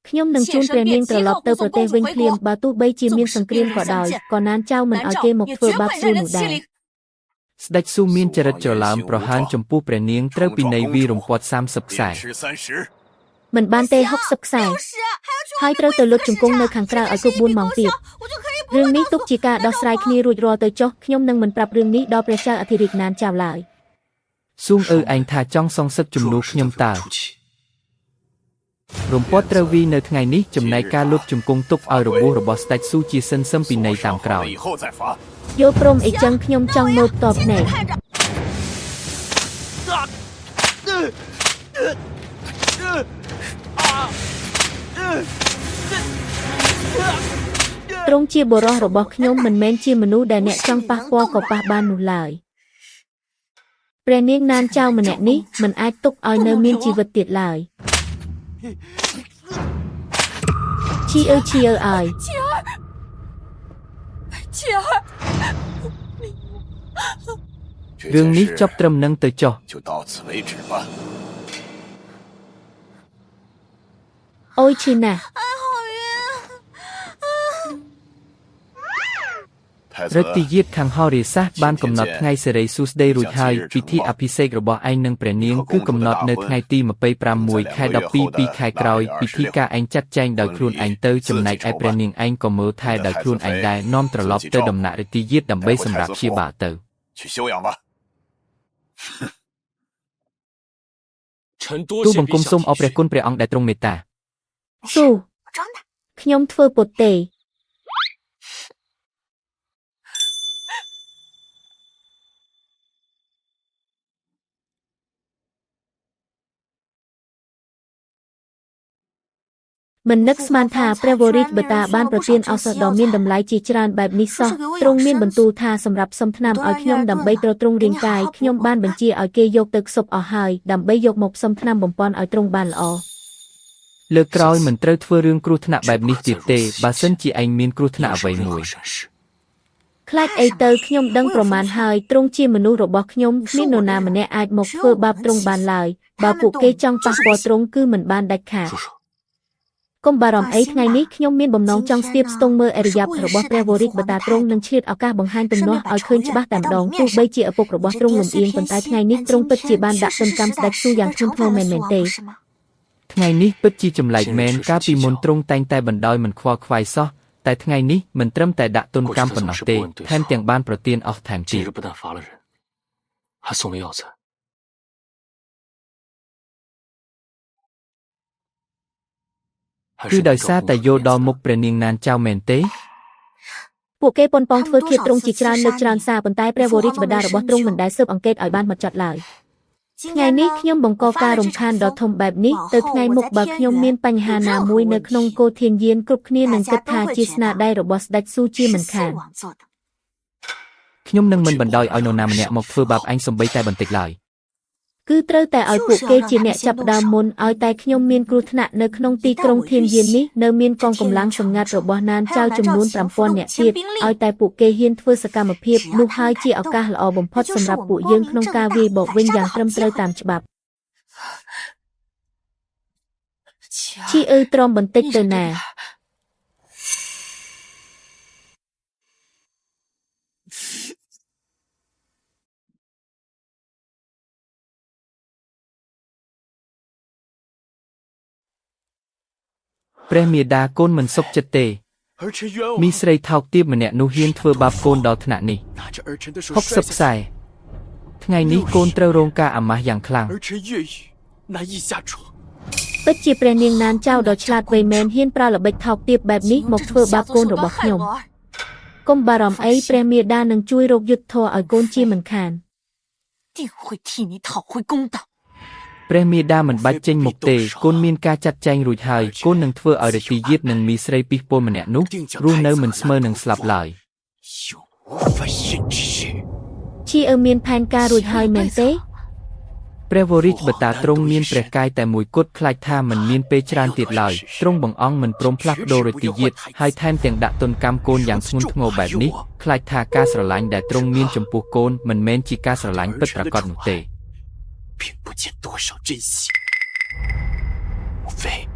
ខ្ញុំនឹងជួនព្រះនាងត្រឡប់ទៅប្រទេសវិញភ្លាមបើទោះបីជាមានសង្គ្រាមក៏ដោយក៏ណានចៅមិនឲ្យគេមកធ្វើបាបស្រួលនោះដែរស្ដេចស៊ូមានចរិតច្រឡំប្រហានចំពោះព្រះនាងត្រូវពិន័យវារំពាត់30ខ្សែមិនបានទេ60ខ្សែហើយត្រូវទៅលុតជង្គង់នៅខាងក្រៅឲ្យគ្រប់4ម៉ោងទៀតរឿងនេះទុកជាការដោះស្រាយគ្នារួចរាល់ទៅចុះខ្ញុំនឹងមិនប្រាប់រឿងនេះដល់ព្រះចៅអធិរាជណានចៅឡើយស៊ូងឯងថាចង់សងសឹកជំនួសខ្ញុំតើរំពាត់ត្រូវវីនៅថ្ងៃនេះចំណែកការលុតជង្គង់ទុកឲ្យរបួសរបស់ស្ដេចស៊ូជាសិនសឹមពិន័យតាមក្រោយយល់ព្រមអីចឹងខ្ញុំចង់មើលតបភ្នែកទ្រង់ជាបុរសរបស់ខ្ញុំមិនមែនជាមនុស្សដែលអ្នកចង់ប៉ះពាល់ក៏ប៉ះបាននោះឡើយព្រះនាងណានចៅម្នាក់នេះមិនអាចទុកឲ្យនៅមានជីវិតទៀតឡើយឈីអើអើយរឿងនេះចប់ត្រឹមនឹងទៅចុះអូយឈឺណាស់ឫទ្ធិយាតខាងហោរាសាស្ត្របានកំណត់ថ្ងៃសិរីសួស្តីរួចហើយពិធីអភិសេករបស់ឯងនិងព្រះនាងគឺកំណត់នៅថ្ងៃទី26ខែ12 2ខែក្រោយពិធីការឯងចាត់ចែងដោយខ្លួនឯងទៅចំណែកឯព្រះនាងឯងក៏មើលថែដោយខ្លួនឯងដែរនាំត្រឡប់ទៅដំណាក់ឫទ្ធិយាតដើម្បីសម្រាប់ព្យាបាលទៅទូលបង្គំសូមអរព្រះគុណព្រះអង្គដែលទ្រង់មេត្តាស៊ូខ្ញុំធ្វើពុតទេមិននឹកស្មានថាព្រះវររាជបតាបានប្រទានឱសថដ៏មានតម្លៃជាច្រើនបែបនេះសោះទ្រង់មានបន្ទូលថាសម្រាប់សុំថ្នាំឲ្យខ្ញុំដើម្បីទ្រទ្រង់រាងកាយខ្ញុំបានបញ្ជាឲ្យគេយកទៅខ្សប់អស់ហើយដើម្បីយកមកសុំថ្នាំបំពន់ឲ្យទ្រង់បានល្អលើកក្រោយមិនត្រូវធ្វើរឿងគ្រោះថ្នាក់បែបនេះទៀតទេបើសិនជាឯងមានគ្រោះថ្នាក់អ្វីមួយខ្លាចអីទៅខ្ញុំដឹងប្រមាណហើយទ្រង់ជាមនុស្សរបស់ខ្ញុំគ្មាននរណាម្នាក់អាចមកធ្វើបាបទ្រង់បានឡើយបើពួកគេចង់ប៉ះពាល់ទ្រង់គឺមិនបានដាច់ខាតកុំបារម្ភអីថ្ងៃនេះខ្ញុំមានបំណងចង់ស្ទាបស្ទង់មើលអរិយាប័ត្ររបស់ព្រះវររាជបតាទ្រង់នឹងឆ្លៀតឱកាសបង្ហាញទំនាស់ឲ្យឃើញច្បាស់តែម្ដងទោះបីជាឪពុករបស់ទ្រង់លំអៀងប៉ុន្តែថ្ងៃនេះទ្រង់ពិតជាបានដាក់ទណ្ឌកម្មស្ដេចស៊ូយ៉ាងធ្ងន់ធ្ងរមែនទេថ្ងៃនេះពិតជាចម្លែកមែនកាលពីមុនទ្រង់តែងតែបណ្ដោយមិនខ្វល់ខ្វាយសោះតែថ្ងៃនេះមិនត្រឹមតែដាក់ទណ្ឌកម្មប៉ុណ្ណោះទេថែមទាំងបានប្រទានអស់ថែមទៀតគឺដោយសារតែយល់ដល់មុខព្រះនាងណានចៅមែនទេពួកគេប៉ុនប៉ងធ្វើឃាតទ្រង់ជាច្រើនលើកច្រើនសារប៉ុន្តែព្រះវររាជបតារបស់ទ្រង់មិនដែលស៊ើបអង្កេតឲ្យបានហ្មត់ចត់ឡើយថ្ងៃនេះខ្ញុំបង្កការរំខានដ៏ធំបែបនេះទៅថ្ងៃមុខបើខ្ញុំមានបញ្ហាណាមួយនៅក្នុងគោធានយានគ្រប់គ្នានឹងគិតថាជាស្នាដៃរបស់ស្ដេចស៊ូជាមិនខានខ្ញុំនឹងមិនបណ្ដោយឲ្យនរណាម្នាក់មកធ្វើបាបឯងសូម្បីតែបន្តិចឡើយគឺត្រូវតែឲ្យពួកគេជាអ្នកចាប់ផ្ដើមមុនឲ្យតែខ្ញុំមានគ្រោះថ្នាក់នៅក្នុងទីក្រុងធានយាននេះនៅមានកងកម្លាំងសម្ងាត់របស់ណានចៅចំនួន5000នាក់ទៀតឲ្យតែពួកគេហ៊ានធ្វើសកម្មភាពនោះហើយជាឱកាសល្អបំផុតសម្រាប់ពួកយើងក្នុងការវាយបកវិញយ៉ាងត្រឹមត្រូវតាមច្បាប់ឈីអើទ្រាំបន្តិចទៅណាព្រះមាតាកូនមិនសុខចិត្តទេមីស្រីថោកទាបម្នាក់នោះហ៊ានធ្វើបាបកូនដល់ថ្នាក់នេះ60ខ្សែថ្ងៃនេះកូនត្រូវរងការអាម៉ាស់យ៉ាងខ្លាំងពិតជាព្រះនាងណានចៅដ៏ឆ្លាតវៃមែនហ៊ានប្រើល្បិចថោកទាបបែបនេះមកធ្វើបាបកូនរបស់ខ្ញុំកុំបារម្ភអីព្រះមាតានឹងជួយរកយុត្តិធម៌ឲ្យកូនជាមិនខានព្រះមាតាមិនបាច់ចេញមុខទេកូនមានការចាត់ចែងរួចហើយកូននឹងធ្វើឲ្យរាជយាតនិងមីស្រីពីពលម្នាក់នោះរស់នៅមិនស្មើនឹងស្លាប់ឡើយឈីអើមានផែនការរួចហើយមែនទេព្រះវររាជបតាទ្រង់មានព្រះកាយតែមួយគត់ខ្លាចថាមិនមានពេលច្រើនទៀតឡើយទ្រង់បង្អង់មិនព្រមផ្លាស់ប្ដូររាជយាតហើយថែមទាំងដាក់ទណ្ឌកម្មកូនយ៉ាងធ្ងន់ធ្ងរបែបនេះខ្លាចថាការស្រឡាញ់ដែលទ្រង់មានចំពោះកូនមិនមែនជាការស្រឡាញ់ពិតប្រាកដនោះទេ并不见多少珍惜，无非